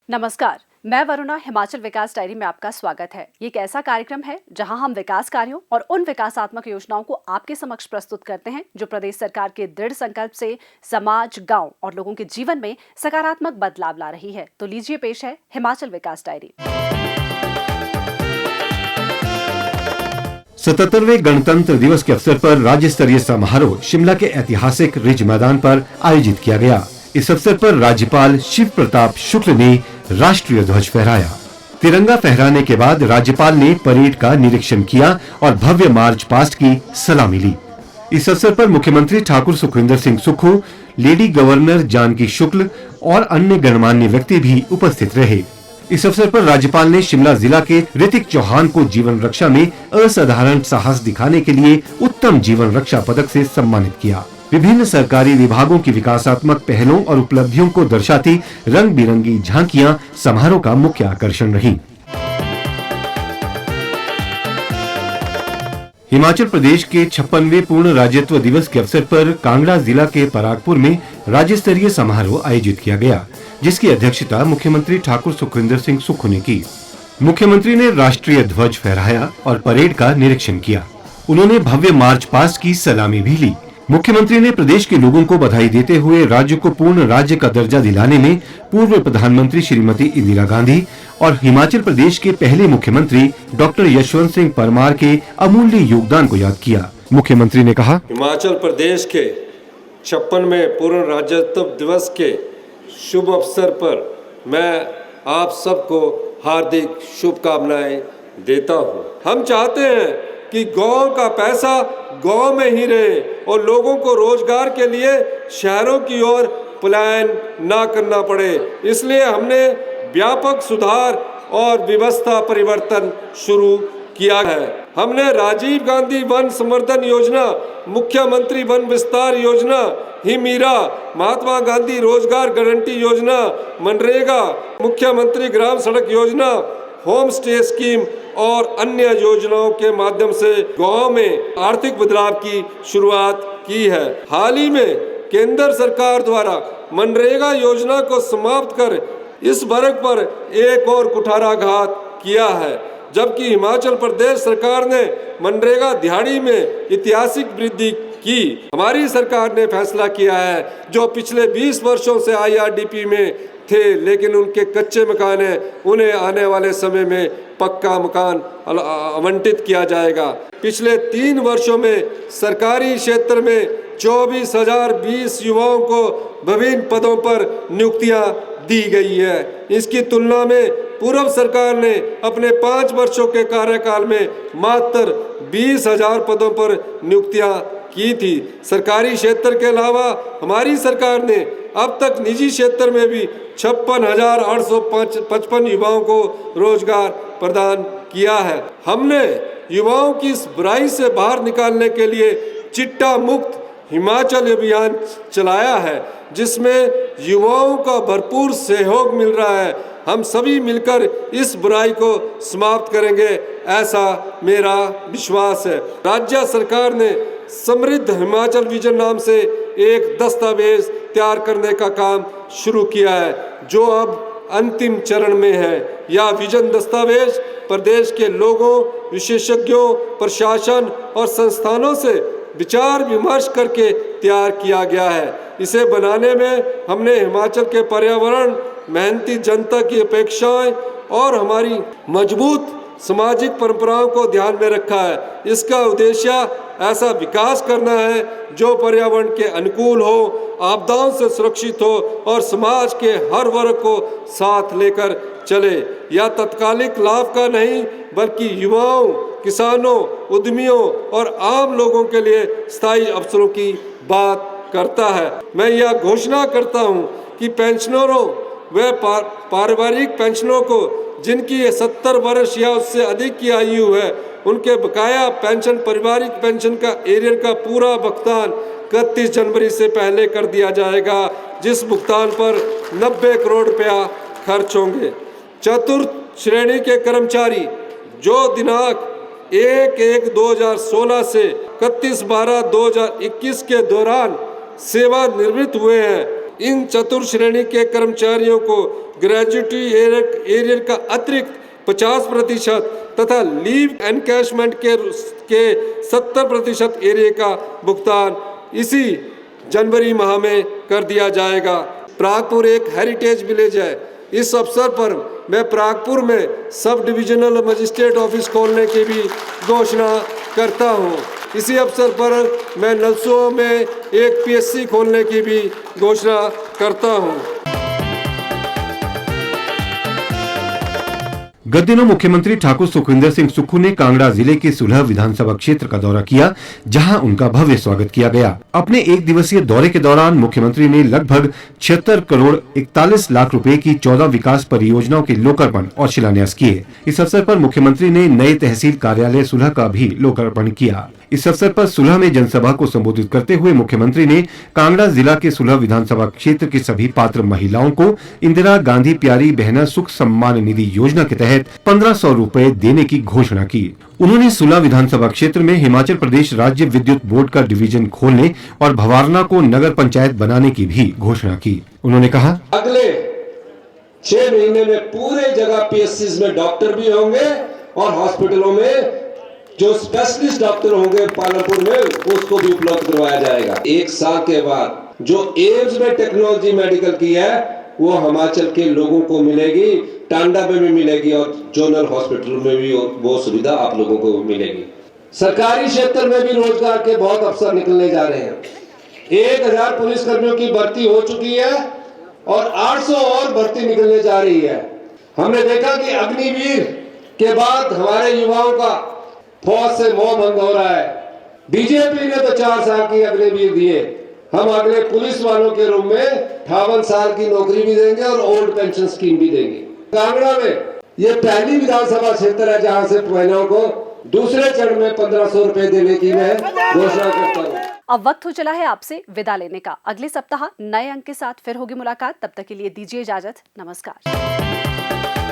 नमस्कार, मैं वरुणा। हिमाचल विकास डायरी में आपका स्वागत है। ये एक ऐसा कार्यक्रम है जहां हम विकास कार्यों और उन विकासात्मक योजनाओं को आपके समक्ष प्रस्तुत करते हैं जो प्रदेश सरकार के दृढ़ संकल्प से समाज, गांव और लोगों के जीवन में सकारात्मक बदलाव ला रही है। तो लीजिए पेश है हिमाचल विकास डायरी। 77वें गणतंत्र दिवस के अवसर पर राज्य स्तरीय समारोह शिमला के ऐतिहासिक रिज मैदान पर आयोजित किया गया। इस अवसर पर राज्यपाल शिव प्रताप शुक्ल ने राष्ट्रीय ध्वज फहराया। तिरंगा फहराने के बाद राज्यपाल ने परेड का निरीक्षण किया और भव्य मार्च पास्ट की सलामी ली। इस अवसर पर मुख्यमंत्री ठाकुर सुखविंदर सिंह सुक्खू, लेडी गवर्नर जानकी शुक्ल और अन्य गणमान्य व्यक्ति भी उपस्थित रहे। इस अवसर पर राज्यपाल ने शिमला जिला के ऋतिक चौहान को जीवन रक्षा में असाधारण साहस दिखाने के लिए उत्तम जीवन रक्षा पदक से सम्मानित किया। विभिन्न सरकारी विभागों की विकासात्मक पहलों और उपलब्धियों को दर्शाती रंग बिरंगी झांकियां समारोह का मुख्य आकर्षण रहीं। हिमाचल प्रदेश के 56वें पूर्ण राज्यत्व दिवस के अवसर पर कांगड़ा जिला के परागपुर में राज्य स्तरीय समारोह आयोजित किया गया, जिसकी अध्यक्षता मुख्यमंत्री ठाकुर सुखविंदर सिंह सुक्खू ने की। मुख्यमंत्री ने राष्ट्रीय ध्वज फहराया और परेड का निरीक्षण किया। उन्होंने भव्य मार्च पास्ट की सलामी भी ली। मुख्यमंत्री ने प्रदेश के लोगों को बधाई देते हुए राज्य को पूर्ण राज्य का दर्जा दिलाने में पूर्व प्रधानमंत्री श्रीमती इंदिरा गांधी और हिमाचल प्रदेश के पहले मुख्यमंत्री डॉक्टर यशवंत सिंह परमार के अमूल्य योगदान को याद किया। मुख्यमंत्री ने कहा, हिमाचल प्रदेश के 56वें पूर्ण राज्यत्व दिवस के शुभ अवसर पर मैं आप सबको हार्दिक शुभकामनाएं देता हूं। हम चाहते हैं कि गांव का पैसा गांव में ही रहे और लोगों को रोजगार के लिए शहरों की ओर पलायन ना करना पड़े। इसलिए हमने व्यापक सुधार और व्यवस्था परिवर्तन शुरू किया है। हमने राजीव गांधी वन संवर्धन योजना, मुख्यमंत्री वन विस्तार योजना, हिमीरा, महात्मा गांधी रोजगार गारंटी योजना, मनरेगा, मुख्यमंत्री ग्राम सड़क योजना, होम स्टे स्कीम और अन्य योजनाओं के माध्यम से गांव में आर्थिक बदलाव की शुरुआत की है। हाल ही में केंद्र सरकार द्वारा मनरेगा योजना को समाप्त कर इस वर्ग पर एक और कुठाराघात किया है, जबकि हिमाचल प्रदेश सरकार ने मनरेगा दिहाड़ी में ऐतिहासिक वृद्धि की। हमारी सरकार ने फैसला किया है जो पिछले 20 वर्षों से IRDP में थे लेकिन उनके कच्चे मकान हैं, उन्हें आने वाले समय में पक्का मकान आवंटित किया जाएगा। पिछले 3 वर्षों में सरकारी क्षेत्र में 24,020 युवाओं को विभिन्न पदों पर नियुक्तियां दी गई है। इसकी तुलना में पूर्व सरकार ने अपने 5 वर्षों के कार्यकाल में मात्र 20,000 पदों पर नियुक्तियां की थी। सरकारी क्षेत्र के अलावा हमारी सरकार ने अब तक निजी क्षेत्र में भी 56,855 युवाओं को रोजगार प्रदान किया है। हमने युवाओं की इस बुराई से बाहर निकालने के लिए चिट्टा मुक्त हिमाचल अभियान चलाया है, जिसमें युवाओं का भरपूर सहयोग मिल रहा है। हम सभी मिलकर इस बुराई को समाप्त करेंगे, ऐसा मेरा विश्वास है। राज्य सरकार ने समृद्ध हिमाचल विजन नाम से एक दस्तावेज तैयार करने का काम शुरू किया है, जो अब अंतिम चरण में है। यह विजन दस्तावेज प्रदेश के लोगों, विशेषज्ञों, प्रशासन और संस्थानों से विचार विमर्श करके तैयार किया गया है। इसे बनाने में हमने हिमाचल के पर्यावरण, मेहनती जनता की अपेक्षाएं और हमारी मजबूत सामाजिक परंपराओं को ध्यान में रखा है। इसका उद्देश्य ऐसा विकास करना है जो पर्यावरण के अनुकूल हो, आपदाओं से सुरक्षित हो और समाज के हर वर्ग को साथ लेकर चले। यह तत्कालिक लाभ का नहीं बल्कि युवाओं, किसानों, उद्यमियों और आम लोगों के लिए स्थायी अवसरों की बात करता है। मैं यह घोषणा करता हूं कि पेंशनरों व पारिवारिक पेंशनों को जिनकी 70 वर्ष या उससे अधिक की आयु है, उनके बकाया पेंशन, पारिवारिक पेंशन का एरियर का पूरा भुगतान 31 जनवरी से पहले कर दिया जाएगा, जिस भुगतान पर 90 करोड़ रुपया खर्च होंगे। चतुर्थ श्रेणी के कर्मचारी जो दिनांक 1/1/2016 से 31/12/2021 के दौरान सेवानिवृत्त हुए हैं, इन चतुर्थ श्रेणी के कर्मचारियों को ग्रेजुएटी एरियर का अतिरिक्त 50% तथा लीव एनकैशमेंट के 70% एरिया का भुगतान इसी जनवरी माह में कर दिया जाएगा। प्रागपुर एक हेरिटेज विलेज है। इस अवसर पर मैं प्रागपुर में सब डिविजनल मजिस्ट्रेट ऑफिस खोलने की भी घोषणा करता हूं। इसी अवसर पर मैं नलसुआ में एक पीएससी खोलने की भी घोषणा करता हूं। गत दिनों मुख्यमंत्री ठाकुर सुखविंदर सिंह सुक्खू ने कांगड़ा जिले के सुलह विधानसभा क्षेत्र का दौरा किया, जहां उनका भव्य स्वागत किया गया। अपने एक दिवसीय दौरे के दौरान मुख्यमंत्री ने लगभग 76 करोड़ 41 लाख रुपए की 14 विकास परियोजनाओं के लोकार्पण और शिलान्यास किए। इस अवसर पर मुख्यमंत्री ने नए तहसील कार्यालय सुलह का भी लोकार्पण किया। इस अवसर पर सुलह में जनसभा को संबोधित करते हुए मुख्यमंत्री ने कांगड़ा जिला के सुलह विधानसभा क्षेत्र की सभी पात्र महिलाओं को इंदिरा गांधी प्यारी बहना सुख सम्मान निधि योजना के तहत 1500 रुपए देने की घोषणा की। उन्होंने सुलह विधानसभा क्षेत्र में हिमाचल प्रदेश राज्य विद्युत बोर्ड का डिवीजन खोलने और भवारना को नगर पंचायत बनाने की भी घोषणा की। उन्होंने कहा, अगले 6 महीने में पूरे जगह पीएससीज में डॉक्टर भी होंगे और हॉस्पिटलों में जो स्पेशलिस्ट डॉक्टर होंगे पालमपुर में उसको भी उपलब्ध करवाया जाएगा। 1 साल के बाद जो एम्स में टेक्नोलॉजी मेडिकल की है वो हिमाचल के लोगों को मिलेगी, टांडा में भी मिलेगी और जोनल हॉस्पिटल में भी वो सुविधा आप लोगों को मिलेगी। सरकारी क्षेत्र में भी रोजगार के बहुत अवसर निकलने जा रहे हैं। 1000 पुलिस कर्मियों की भर्ती हो चुकी है और 800 और भर्ती निकलने जा रही है। हमने देखा कि अग्निवीर के बाद हमारे युवाओं का फौज से मोह भंग हो रहा है। बीजेपी ने तो 4 साल की अग्निवीर दिए, हम अगले पुलिस वालों के रूप में 58 साल की नौकरी भी देंगे और ओल्ड पेंशन स्कीम भी देंगे। कांगड़ा में ये पहली विधानसभा क्षेत्र है जहां से महिलाओं को दूसरे चरण में 1500 रुपए देने की मैं घोषणा करता हूँ। अब वक्त हो चला है आपसे विदा लेने का। अगले सप्ताह नए अंक के साथ फिर होगी मुलाकात। तब तक के लिए दीजिए इजाजत। नमस्कार।